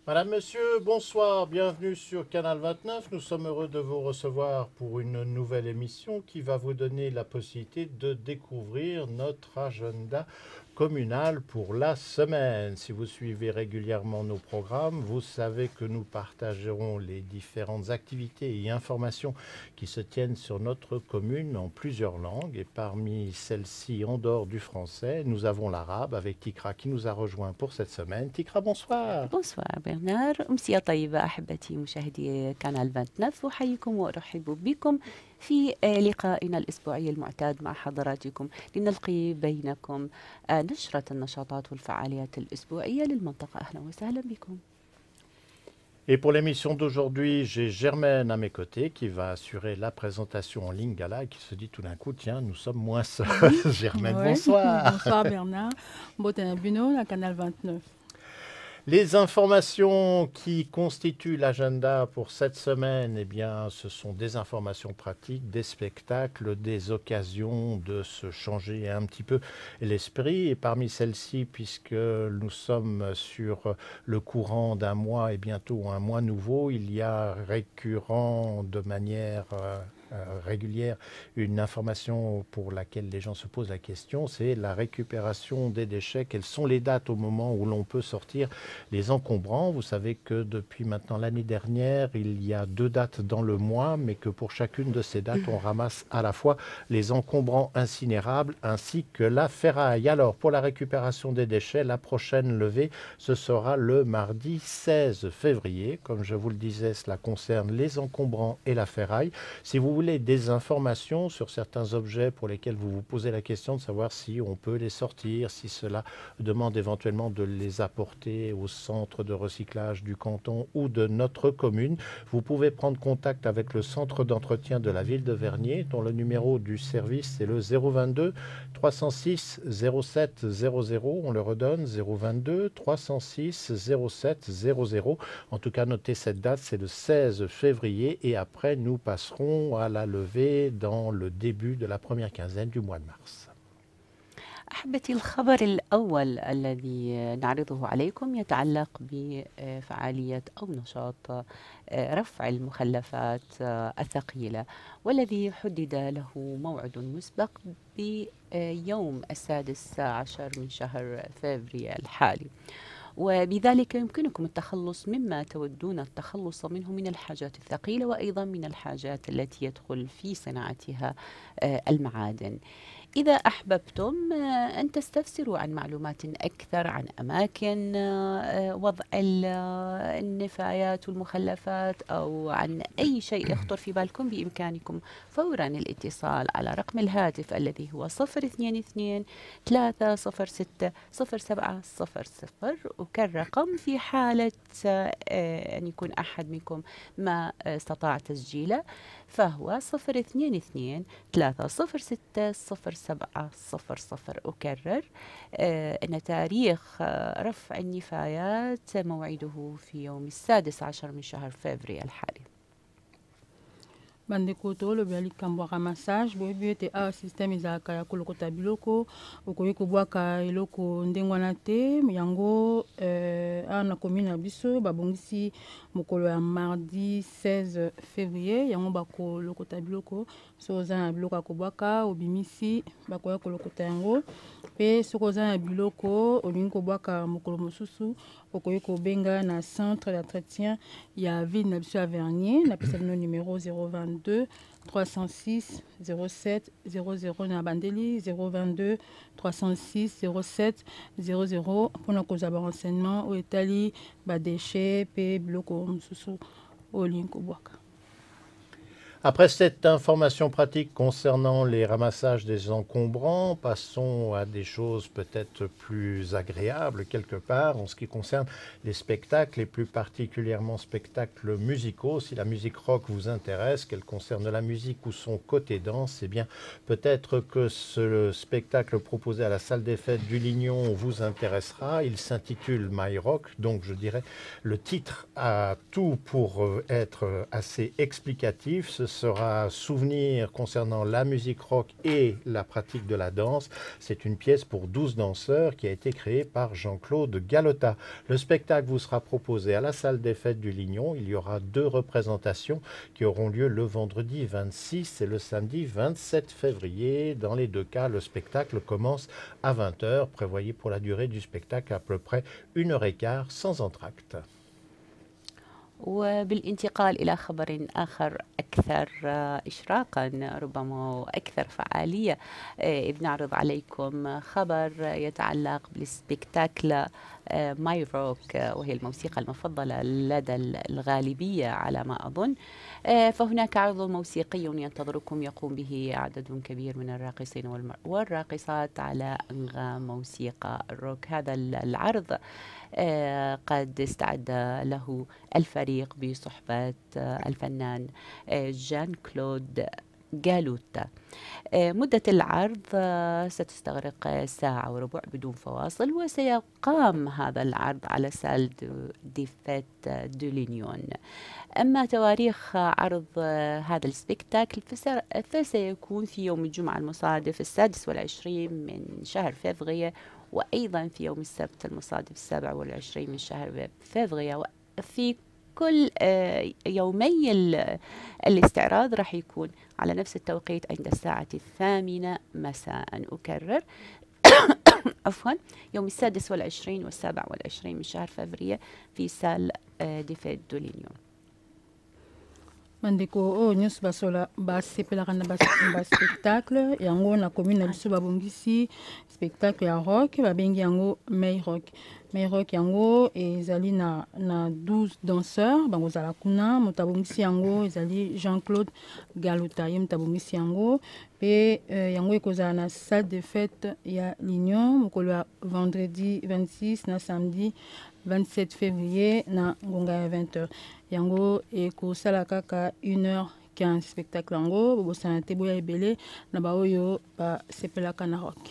Madame, Monsieur, bonsoir, bienvenue sur Canal 29. Nous sommes heureux de vous recevoir pour une nouvelle émission qui va vous donner la possibilité de découvrir notre agenda communal pour la semaine. Si vous suivez régulièrement nos programmes, vous savez que nous partagerons les différentes activités et informations qui se tiennent sur notre commune en plusieurs langues. Et parmi celles-ci, en dehors du français, nous avons l'arabe avec Tikra qui nous a rejoint pour cette semaine. Tikra, bonsoir. Bonsoir برنار أمسية طيبة أحبتي مشاهدي كانال 29 أحييكم وأرحب بكم في لقائنا الأسبوعي المعتاد مع حضراتكم لنلقي بينكم نشرة النشاطات والفعاليات الأسبوعية للمنطقة. أهلا وسهلا بكم. Et pour l'émission d'aujourd'hui, j'ai Germaine à mes côtés qui va assurer la présentation en lingala et qui se dit tout d'un coup, tiens, nous sommes moins seuls. Germaine, Ouais. bonsoir. Bonsoir Bernard. Botenabuno, la Canal 29. Les informations qui constituent l'agenda pour cette semaine, eh bien, ce sont des informations pratiques, des spectacles, des occasions de se changer un petit peu l'esprit. Et parmi celles-ci, puisque nous sommes sur le courant d'un mois et bientôt un mois nouveau, il y a récurrent de manière régulière une information pour laquelle les gens se posent la question, c'est la récupération des déchets. Quelles sont les dates au moment où l'on peut sortir les encombrants? Vous savez que depuis maintenant l'année dernière, il y a 2 dates dans le mois, mais que pour chacune de ces dates, on ramasse à la fois les encombrants incinérables ainsi que la ferraille. Alors, pour la récupération des déchets, la prochaine levée, ce sera le mardi 16 février. Comme je vous le disais, cela concerne les encombrants et la ferraille. Si vous voulez des informations sur certains objets pour lesquels vous vous posez la question de savoir si on peut les sortir, si cela demande éventuellement de les apporter au centre de recyclage du canton ou de notre commune, vous pouvez prendre contact avec le centre d'entretien de la ville de Vernier, dont le numéro du service c'est le 022 306 07 00. On le redonne, 022 306 07 00. En tout cas, notez cette date, c'est le 16 février et après nous passerons à la levée dans le début de la première quinzaine du mois de mars. أحبتي الخبر الأول الذي نعرضه عليكم يتعلق بفعالية أو نشاط رفع المخلفات الثقيلة، والذي حدد له موعد مسبق بيوم 16 من شهر فبراير الحالي، وبذلك يمكنكم التخلص مما تودون التخلص منه من الحاجات الثقيلة وأيضا من الحاجات التي يدخل في صناعتها المعادن. إذا أحببتم أن تستفسروا عن معلومات أكثر عن أماكن وضع النفايات والمخلفات أو عن أي شيء يخطر في بالكم، بإمكانكم فورا الاتصال على رقم الهاتف الذي هو 022 306 0700. وكالرقم في حالة أن يكون أحد منكم ما استطاع تسجيله فهو 022 306 0700. أكرر أن تاريخ رفع النفايات موعده في يوم 16 من شهر فبراير الحالي. bandeko tolobi likambo ya ramassage boyebi ete awa systeme ezalaka ya kolokota biloko okoki kobwaka eloko ndenge wana te yango awa na commune na biso babongisi mokolo ya mardi 16 février yango bakolokota biloko soki oza na biloko ya kobwaka obimisi bakoya kolokota yango mpe soki oza na biloko olingi kobwaka mokolo mosusu okoki kobenga na centre d'entretien ya ville na biso ya Vernier napesa bino numéro 022 306 07 00 na bandeli 022 306 07 00 mpona kozwa barenseignement oyo etali badeshe mpe biloko mosusu oyo olingi kobwaka. Après cette information pratique concernant les ramassages des encombrants, passons à des choses peut-être plus agréables quelque part en ce qui concerne les spectacles et plus particulièrement spectacles musicaux. Si la musique rock vous intéresse, qu'elle concerne la musique ou son côté danse, eh bien peut-être que ce spectacle proposé à la salle des fêtes du Lignon vous intéressera. Il s'intitule My Rock, donc je dirais le titre a tout pour être assez explicatif. Ce sera Souvenir concernant la musique rock et la pratique de la danse. C'est une pièce pour 12 danseurs qui a été créée par Jean-Claude Galota. Le spectacle vous sera proposé à la salle des Fêtes du Lignon. Il y aura 2 représentations qui auront lieu le vendredi 26 et le samedi 27 février. Dans les 2 cas, le spectacle commence à 20 h. Prévoyez pour la durée du spectacle à peu près 1h15 sans entracte. وبالانتقال إلى خبر آخر أكثر إشراقا ربما وأكثر فعالية، إذ نعرض عليكم خبر يتعلق بالسبيكتاكل ماي روك، وهي الموسيقى المفضلة لدى الغالبية على ما أظن. فهناك عرض موسيقي ينتظركم يقوم به عدد كبير من الراقصين والراقصات على أنغام موسيقى الروك. هذا العرض قد استعد له الفريق بصحبة الفنان جان كلود جالوتا. مدة العرض ستستغرق ساعة وربع بدون فواصل، وسيقام هذا العرض على سال دي فيت دو لينيون. أما تواريخ عرض هذا السبيكتاكل فسيكون في يوم الجمعة المصادف 26 من شهر فevrier، وأيضا في يوم السبت المصادف 27 من شهر فevrier. وفي كل يومي الاستعراض راح يكون على نفس التوقيت عند الساعة 8 مساء. أكرر عفوا، يوم 26 و 27 من شهر فevrier في سال دي فيت دو لينيون. Mandeko o nyonso basepelaka na baspectacle yango na commune na biso babongisi spectacle ya rock babengi yango May Rock. May Rock yango ezali na 12 danseurs bankozala kuna. Moto abongisi yango ezali Jean-Claude Galota, ye moto abongisi yango mpe yango ekozala na salle de fête ya Lignon mokolo ya vendredi 26 na samedi 27 février na ngonga ya 20 h. Yango ekosala kaka 1h15 spectacle yango bobosana te boya ebele na baoyo basepelaka na rock.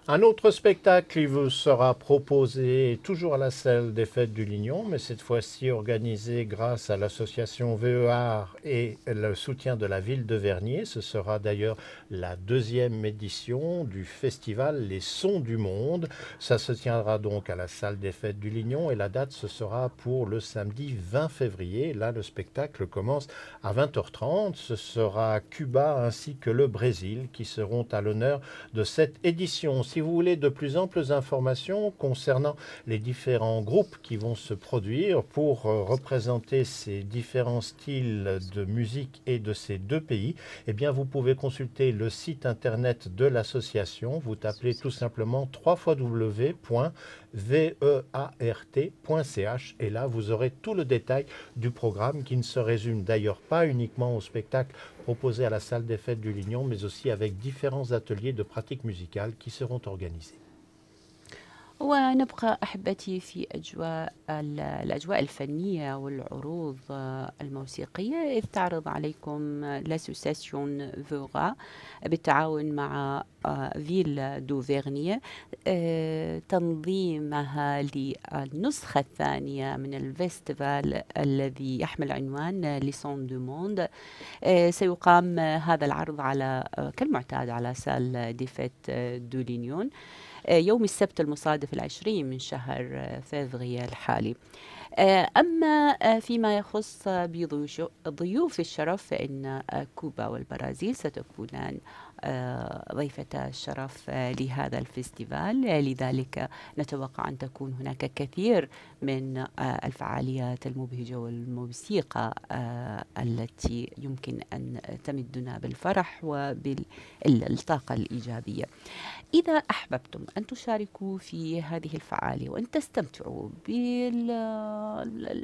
Un autre spectacle il vous sera proposé toujours à la salle des Fêtes du Lignon, mais cette fois-ci organisé grâce à l'association VEAR et le soutien de la ville de Vernier. Ce sera d'ailleurs la 2e édition du festival Les Sons du Monde. Ça se tiendra donc à la salle des Fêtes du Lignon et la date ce sera pour le samedi 20 février. Là, le spectacle commence à 20h30. Ce sera Cuba ainsi que le Brésil qui seront à l'honneur de cette édition. Si vous voulez de plus amples informations concernant les différents groupes qui vont se produire pour représenter ces différents styles de musique et de ces 2 pays, eh bien vous pouvez consulter le site internet de l'association. Vous tapez tout simplement www.veart.ch et là vous aurez tout le détail du programme qui ne se résume d'ailleurs pas uniquement au spectacle proposé à la salle des Fêtes du Lignon, mais aussi avec différents ateliers de pratique musicale qui seront organisés. ونبقى أحبتي في الأجواء الفنية والعروض الموسيقية، إذ تعرض عليكم لاسوسياسيون فوغا بالتعاون مع فيل دو فيرنية تنظيمها للنسخة الثانية من الفيستيفال الذي يحمل عنوان ليسون دو موند. سيقام هذا العرض على كالمعتاد على سال دي فيت دو لينيون يوم السبت المصادف 20 من شهر فevrier الحالي. أما فيما يخص بضيوف الشرف فإن كوبا والبرازيل ستكونان ضيفة الشرف لهذا الفestival، لذلك نتوقع أن تكون هناك كثير من الفعاليات المبهجة والموسيقى التي يمكن أن تمدنا بالفرح وبالطاقة الإيجابية. إذا أحببتم أن تشاركوا في هذه الفعالية وأن تستمتعوا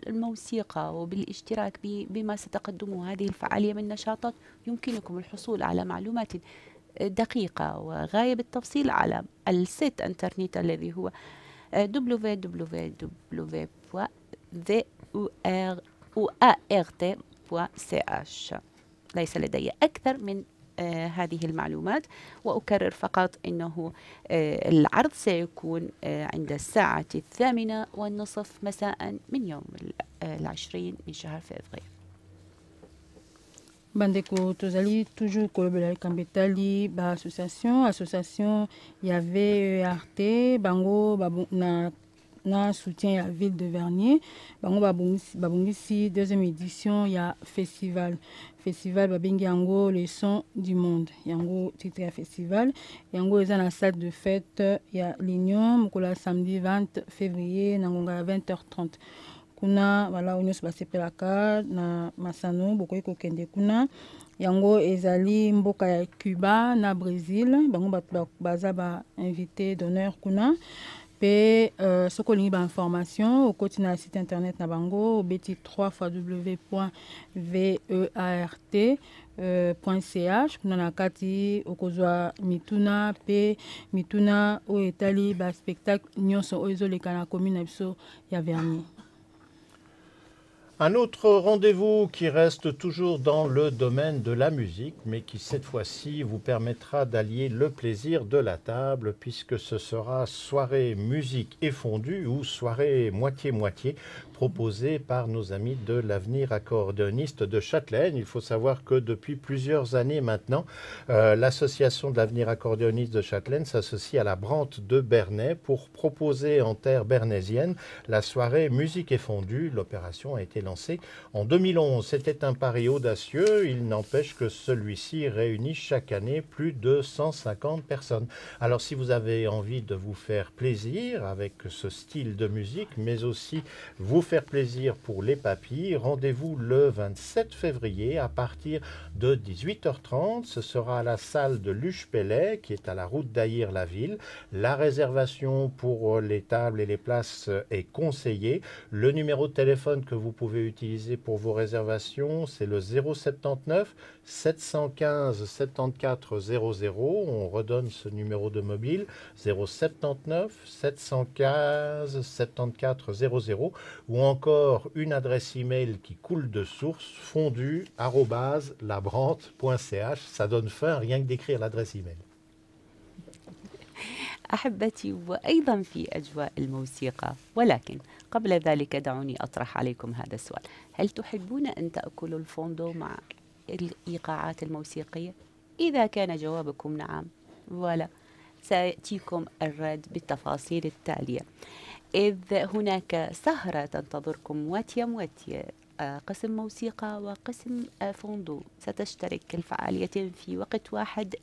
بالموسيقى وبالاشتراك بما ستقدمه هذه الفعالية من نشاطات، يمكنكم الحصول على معلومات دقيقة وغاية بالتفصيل على السيت انترنت الذي هو www.veart.ch. ليس لدي أكثر من هذه المعلومات، وأكرر فقط أنه العرض سيكون عند الساعة 8:30 مساء من يوم 20 من شهر فevrier. Bandeko tozali toujours kolobela kambetali ba association il y avait Arte bango na soutien ya ville de Vernier bango babongisi deuxième édition ya festival babengi yango le son du monde yango titre ya festival yango eza na salle de fête ya l'Union mokolo samedi 20 février na ngonga ya 20h30 kuna wala nyonso basepelaka na Masano bokoki kokende kuna yango ezali mboka ya Cuba na Brésil bango bato baza ba invité d'honneur kuna pe soko olingi ba information okoti na site internet na bango obeti www.veart.ch kuna na kati okozwa mituna pe mituna oyo etali ba spectacle nyonso oyo ezoleka na commune na biso ya Vernier. Un autre rendez-vous qui reste toujours dans le domaine de la musique, mais qui cette fois-ci vous permettra d'allier le plaisir de la table, puisque ce sera soirée musique et fondue ou soirée moitié-moitié proposée par nos amis de l'Avenir accordéoniste de Châtelaine. Il faut savoir que depuis plusieurs années maintenant, l'association de l'Avenir accordéoniste de Châtelaine s'associe à la Brandt de Bernay pour proposer en terre bernaisienne la soirée musique et fondue. L'opération a été lancée en 2011. C'était un pari audacieux. Il n'empêche que celui-ci réunit chaque année plus de 150 personnes. Alors si vous avez envie de vous faire plaisir avec ce style de musique, mais aussi vous faire plaisir pour les papilles, rendez-vous le 27 février à partir de 18h30. Ce sera à la salle de Luche-Pellet, qui est à la route d'Aïr-la-Ville. La réservation pour les tables et les places est conseillée. Le numéro de téléphone que vous pouvez utiliser pour vos réservations, c'est le 079 715 74 00. On redonne ce numéro de mobile, 079 715 74 00, ou encore une adresse email qui coule de source, fondu@labrandt.ch. Ça donne faim rien que d'écrire l'adresse email. أحبتي، وأيضا في أجواء الموسيقى، ولكن قبل ذلك دعوني أطرح عليكم هذا السؤال: هل تحبون أن تأكلوا الفوندو مع الإيقاعات الموسيقية؟ إذا كان جوابكم نعم، ولا سيأتيكم الرد بالتفاصيل التالية. إذ هناك سهرة تنتظركم مواتية قسم موسيقى وقسم فوندو، ستشترك الفعاليتين في وقت واحد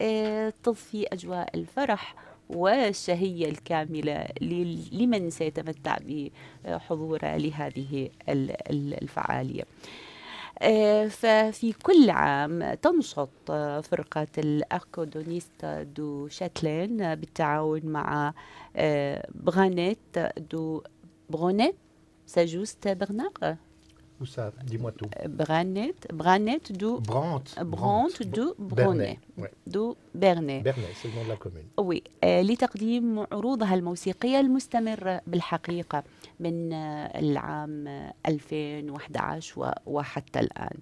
لتضفي أجواء الفرح والشهية الكاملة لمن سيتمتع بحضور لهذه الفعالية. ففي كل عام تنشط فرقة الأكوردونيست دو شاتلين بالتعاون مع برانيت دو برونيت سجوست برناق. Où ça? Dis-moi tout. Brandt du Bernay. دو بيرني. Bernay, c'est le nom de la commune. Oui, لتقديم عروضها الموسيقية المستمرة بالحقيقة من العام 2011 وحتى الآن.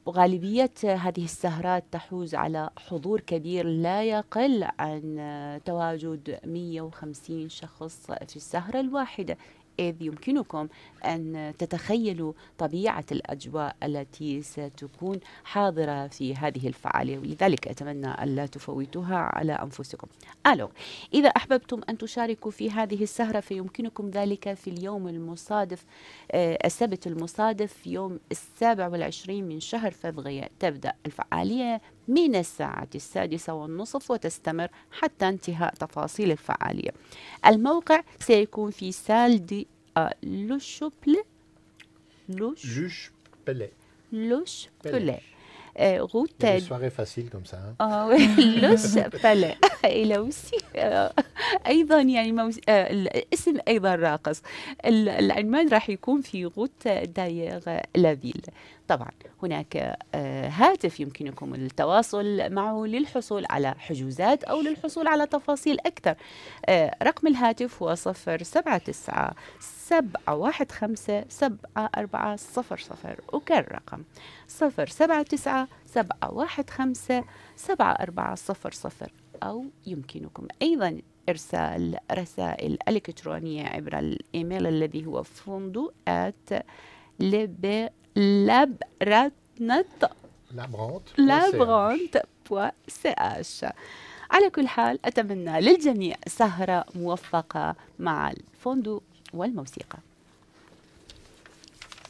وغالبية هذه السهرات تحوز على حضور كبير لا يقل عن تواجد 150 شخص في السهرة الواحدة، إذ يمكنكم أن تتخيلوا طبيعة الأجواء التي ستكون حاضرة في هذه الفعالية، ولذلك أتمنى ألا تفوتوها على أنفسكم. إذا أحببتم أن تشاركوا في هذه السهرة فيمكنكم ذلك في اليوم المصادف، السبت المصادف يوم 27 من شهر فبراير. تبدأ الفعالية من الساعة 6:30 وتستمر حتى انتهاء تفاصيل الفعالية. الموقع سيكون في سال دي لوش-بلي route. Des soirées faciles comme ça. لوش-بلي إلى وسي أيضا يعني الاسم أيضا راقص. العنوان راح يكون في غوت داير لافيل. طبعا هناك هاتف يمكنكم التواصل معه للحصول على حجوزات أو للحصول على تفاصيل أكثر. رقم الهاتف هو 079 715 7400. وكان رقم 079 715 7400. أو يمكنكم أيضا إرسال رسائل إلكترونية عبر الإيميل الذي هو فوندو@lebernet.ch. labrant.ch. على كل حال أتمنى للجميع سهرة موفقة مع الفندق والموسيقى.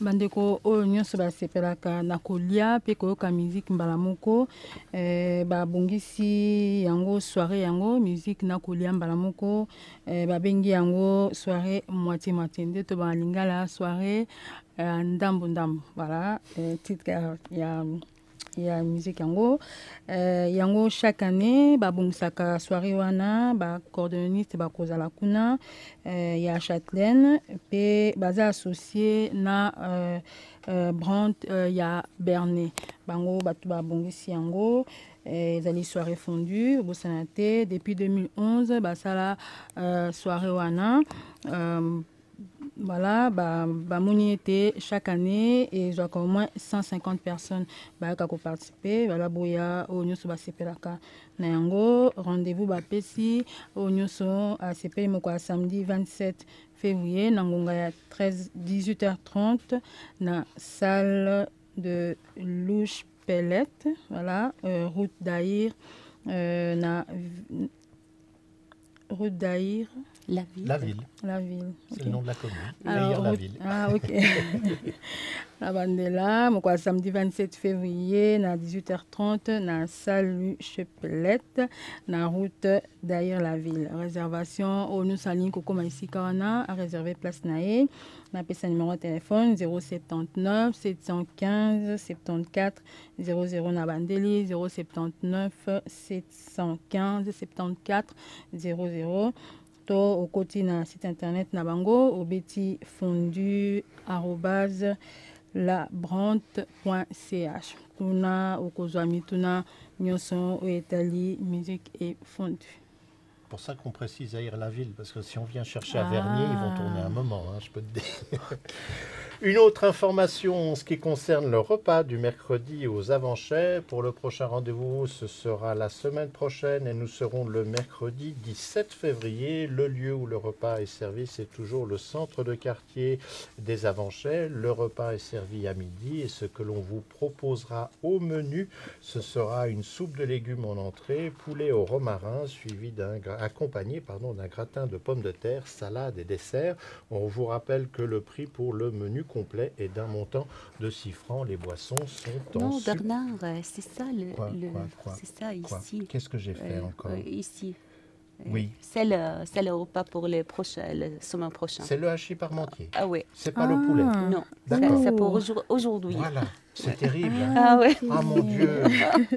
bandeko oyo nyonso basepelaka na kolia mpe koyoka musique mbala moko babongisi yango soirée yango musique na kolia mbala moko babengi yango soirée moitié moitié nde to balingala soirée ndambo ndambo voilà titre ya musique yango yango chaque année babongisaka soirée wana ba coordonniste bakozala kuna ya Châtelaine pe baza associé na brand ya Bernet bango batu babongisi yango ezali soirée fondue bosana te depuis 2011 basala soirée wana voilà, moni était chaque année et j'ai au moins 150 personnes qui participer. Voilà, boya au nyuso basepelaka na yango rendez-vous bapesi au nyuso a sepeli moko samedi 27 février na ngonga ya 18h30 na salle de Louche Pellet, voilà, route d'Aïr route d'Aïr. La ville. La ville. La ville. C'est le nom de la commune. Alors, la ville. Ah, ok. La bandela, mon samedi 27 février, na 18h30, na salle Chepelette, na route d'ailleurs la ville. Réservation, au nous saline Koko ici Kawana, à réserver place nae. Na pesa numéro de téléphone 079 715 74 00 na bandeli 079 715 74 00. Au côté na site internet na bango obeti fondu @labrante.ch kuna okozwa mituna nyonso etali musique et fondu. Pour ça qu'on précise Aïr la ville, parce que si on vient chercher à Vernier, ils vont tourner un moment, hein, je peux te dire. Une autre information en ce qui concerne le repas du mercredi aux Avanchets. Pour le prochain rendez-vous, ce sera la semaine prochaine et nous serons le mercredi 17 février. Le lieu où le repas est servi, c'est toujours le centre de quartier des Avanchets. Le repas est servi à midi et ce que l'on vous proposera au menu, ce sera une soupe de légumes en entrée, poulet au romarin, accompagné d'un gratin de pommes de terre, salade et dessert. On vous rappelle que le prix pour le menu complet est d'un montant de 6 francs. Les boissons sont Non, Bernard, c'est ça c'est ça ici. Qu'est-ce que j'ai fait encore ici. Oui. C'est le repas pour le semaine prochain. C'est le hachis parmentier. Ah oui. C'est pas le poulet. Non, c'est pour aujourd'hui. Voilà. C'est terrible. Hein. Ah oui. Ah mon Dieu.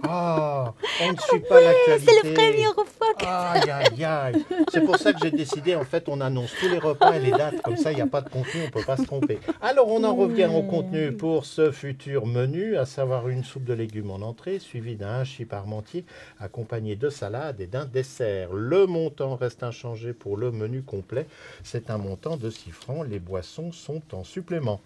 Ah, on ne suit pas l'actualité. C'est la première fois que... Aïe, aïe, aïe. C'est pour ça que j'ai décidé, en fait, on annonce tous les repas et les dates. Comme ça, il n'y a pas de contenu, on ne peut pas se tromper. Alors, on en revient au contenu pour ce futur menu, à savoir une soupe de légumes en entrée, suivie d'un hachis parmentier, accompagné de salade et d'un dessert. Le montant reste inchangé pour le menu complet. C'est un montant de 6 francs. Les boissons sont en supplément.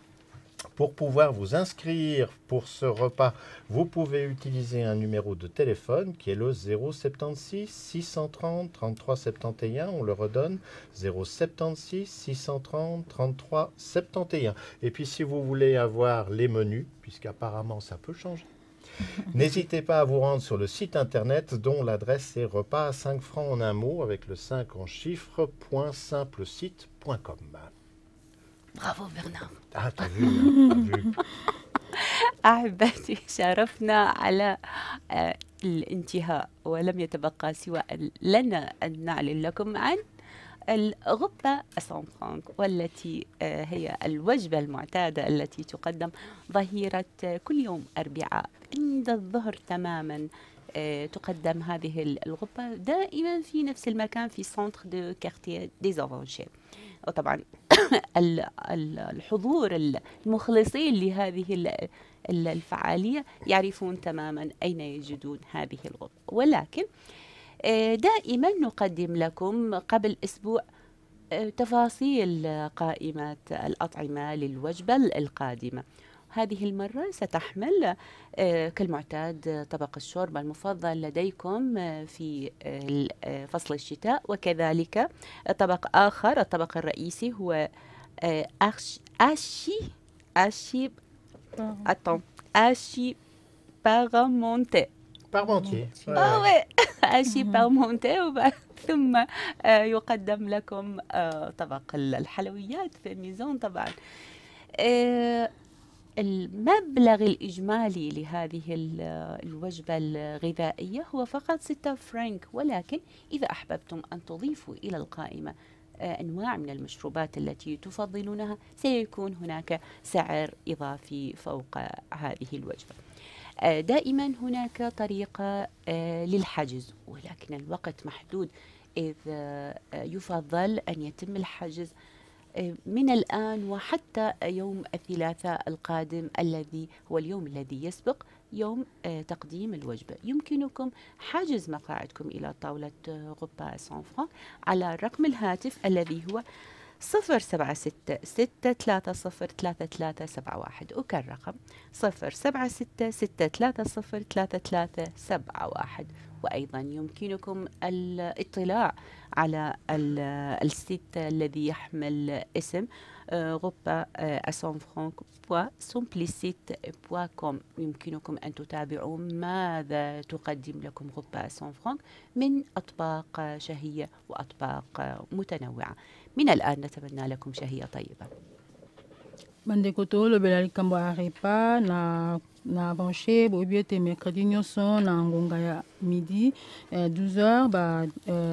Pour pouvoir vous inscrire pour ce repas, vous pouvez utiliser un numéro de téléphone qui est le 076 630 33 71. On le redonne, 076 630 33 71. Et puis si vous voulez avoir les menus, puisqu'apparemment ça peut changer, n'hésitez pas à vous rendre sur le site internet dont l'adresse est repas à 5 francs en un mot avec le 5 en chiffres, .simplesite.com. Bravo Bernard. Ah, t'as vu. أحبتي شرفنا على الانتهاء ولم يتبقى سوى لنا أن نعلن لكم عن الغبة السانفرانك والتي هي الوجبة المعتادة التي تقدم ظهيرة كل يوم أربعاء عند الظهر تماما. تقدم هذه الغبة دائما في نفس المكان في سنتر دو كارتيه دي أفانشي. وطبعا الحضور المخلصين لهذه الفعالية يعرفون تماما أين يجدون هذه الغرفة. ولكن دائما نقدم لكم قبل أسبوع تفاصيل قائمة الأطعمة للوجبة القادمة. هذه المرة ستحمل كالمعتاد طبق الشوربة المفضل لديكم في فصل الشتاء، وكذلك طبق آخر. الطبق الرئيسي هو Attends. Ashi Parmentier. Parmentier. Ah ouais. Ashi Parmentier ثم يقدم لكم طبق الحلويات في ميزون طبعا. المبلغ الإجمالي لهذه الوجبة الغذائية هو فقط 6 فرنك، ولكن إذا أحببتم أن تضيفوا إلى القائمة أنواع من المشروبات التي تفضلونها سيكون هناك سعر إضافي فوق هذه الوجبة. دائما هناك طريقة للحجز، ولكن الوقت محدود، إذ يفضل أن يتم الحجز من الآن وحتى يوم الثلاثاء القادم الذي هو اليوم الذي يسبق يوم تقديم الوجبة. يمكنكم حجز مقاعدكم إلى طاولة غبا سان فرانك على رقم الهاتف الذي هو 076-630-3371. أكرر 076-630-3371. وأيضا يمكنكم الاطلاع على السيت الذي يحمل اسم غبا سان فرانك .simplicite.com. يمكنكم أن تتابعوا ماذا تقدم لكم غبا سان فرانك من أطباق شهية وأطباق متنوعة. من الآن نتمنى لكم شهية طيبة. Bandeko tolobela likambo ya repas na avancé boyebi mercredi nyonso na ngonga ya midi 12h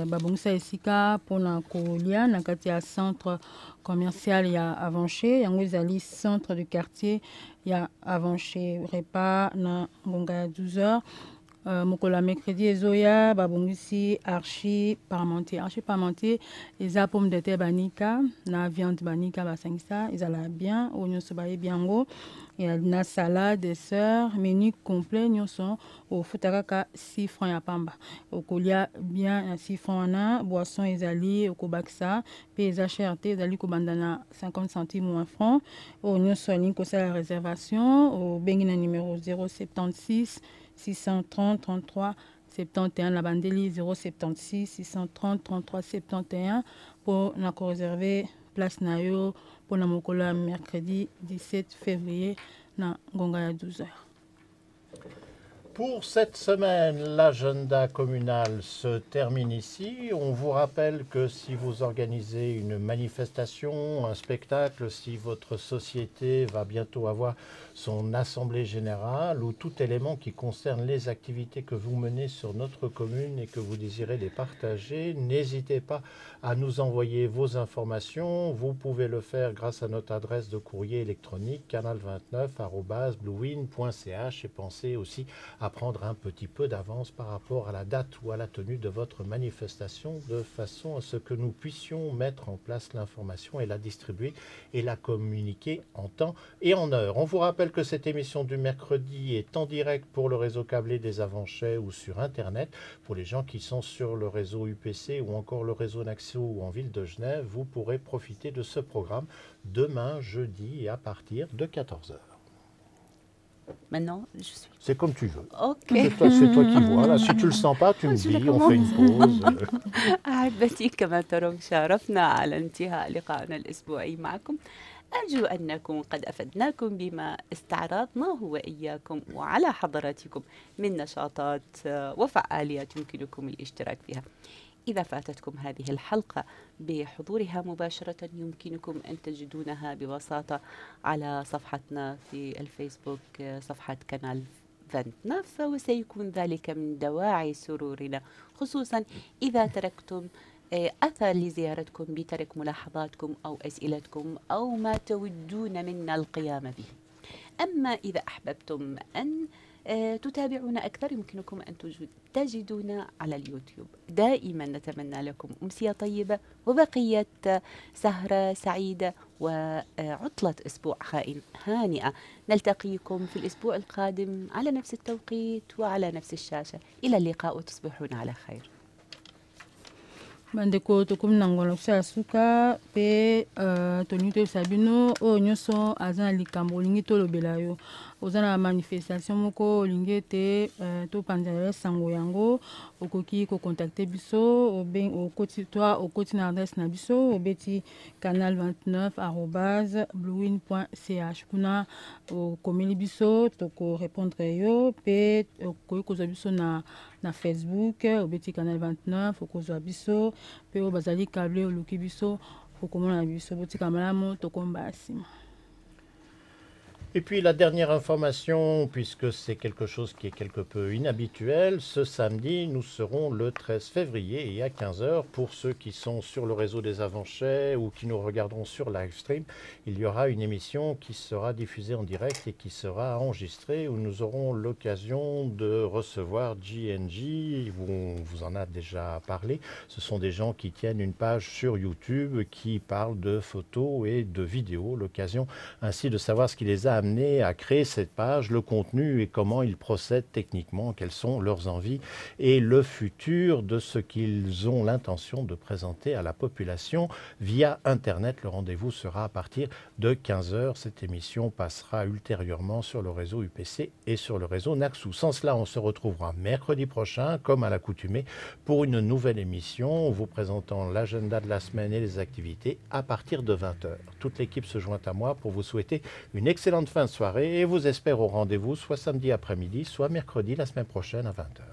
babongisa esika mpona kolia na kati ya centre commercial ya avancé, yango ezali centre de quartier ya avancé. Repas na ngonga ya 12h. Mokola mercredi ezoya babongisi archi parmentier eza pomme de terre banika na viande banika basangisa ezala bien oyo nyonso bayebi yango, na salade, dessert, menu complet nyonso ofuta kaka 6 francs ya pamba, okolia bien na 6 francs wana. Boisson ezali okobakisa pe eza cher te, ezali kobanda na 50 centimes ou 1 franc. Oyo nyonso alingi kosala réservation obengi na numéro 076 630 33 71 na bandeli 076 630 33 71 pour na réserver place na yo pour na mokolo mercredi 17 février na ngonga ya 12h. Pour cette semaine, l'agenda communal se termine ici. On vous rappelle que si vous organisez une manifestation, un spectacle, si votre société va bientôt avoir son assemblée générale ou tout élément qui concerne les activités que vous menez sur notre commune et que vous désirez les partager, n'hésitez pas à nous envoyer vos informations. Vous pouvez le faire grâce à notre adresse de courrier électronique canal29@bluewin.ch et pensez aussi à prendre un petit peu d'avance par rapport à la date ou à la tenue de votre manifestation de façon à ce que nous puissions mettre en place l'information et la distribuer et la communiquer en temps et en heure. On vous rappelle que cette émission du mercredi est en direct pour le réseau câblé des Avanchais ou sur Internet. Pour les gens qui sont sur le réseau UPC ou encore le réseau Naxio ou en ville de Genève, vous pourrez profiter de ce programme demain, jeudi, à partir de 14h. Maintenant, je suis... C'est comme tu veux. Ok. C'est toi qui vois. Là, si tu le sens pas, tu me dis, on fait une pause. أحبتي كما ترون شارفنا على انتهاء لقائنا الأسبوعي معكم. أرجو أن نكون قد أفدناكم بما استعرضناه وإياكم وعلى حضراتكم من نشاطات وفعاليات يمكنكم الاشتراك فيها. إذا فاتتكم هذه الحلقة بحضورها مباشرة يمكنكم أن تجدونها ببساطة على صفحتنا في الفيسبوك، صفحة كانال 29، وسيكون ذلك من دواعي سرورنا، خصوصا إذا تركتم أثر لزيارتكم بترك ملاحظاتكم أو أسئلتكم أو ما تودون منا القيام به. أما إذا أحببتم أن تتابعونا أكثر يمكنكم أن تجدونا على اليوتيوب. دائما نتمنى لكم أمسية طيبة وبقية سهرة سعيدة وعطلة أسبوع هانئة. نلتقيكم في الأسبوع القادم على نفس التوقيت وعلى نفس الشاشة. إلى اللقاء وتصبحون على خير. Bandeko tokomi na ngolo kusala suka pe tolingi toyebisa bino oyo nyonso aza na likambo olingi tolobela yo oza na manifestation moko olingi ete topanzela sango yango okoki kocontacte biso okoti na adresse na biso obeti canal 29@bluewin.ch kuna okomeli biso tokorépondre yo mpe okoki kozwa biso na Facebook obeti canal 29 okozwa biso mpe oyo bazali câble oluki biso okomona na biso botika malamu tokomba nsima. Et puis la dernière information, puisque c'est quelque chose qui est quelque peu inhabituel, ce samedi, nous serons le 13 février et à 15h, pour ceux qui sont sur le réseau des Avanchais ou qui nous regarderont sur Livestream, il y aura une émission qui sera diffusée en direct et qui sera enregistrée où nous aurons l'occasion de recevoir GNG, où on vous en a déjà parlé. Ce sont des gens qui tiennent une page sur YouTube qui parlent de photos et de vidéos, l'occasion ainsi de savoir ce qui les a à créer cette page, le contenu et comment ils procèdent techniquement, quelles sont leurs envies et le futur de ce qu'ils ont l'intention de présenter à la population via Internet. Le rendez-vous sera à partir de 15h. Cette émission passera ultérieurement sur le réseau UPC et sur le réseau Naxou. Sans cela, on se retrouvera mercredi prochain, comme à l'accoutumée, pour une nouvelle émission vous présentant l'agenda de la semaine et les activités à partir de 20h. Toute l'équipe se joint à moi pour vous souhaiter une excellente fin de soirée et vous espère au rendez-vous soit samedi après-midi, soit mercredi la semaine prochaine à 20h.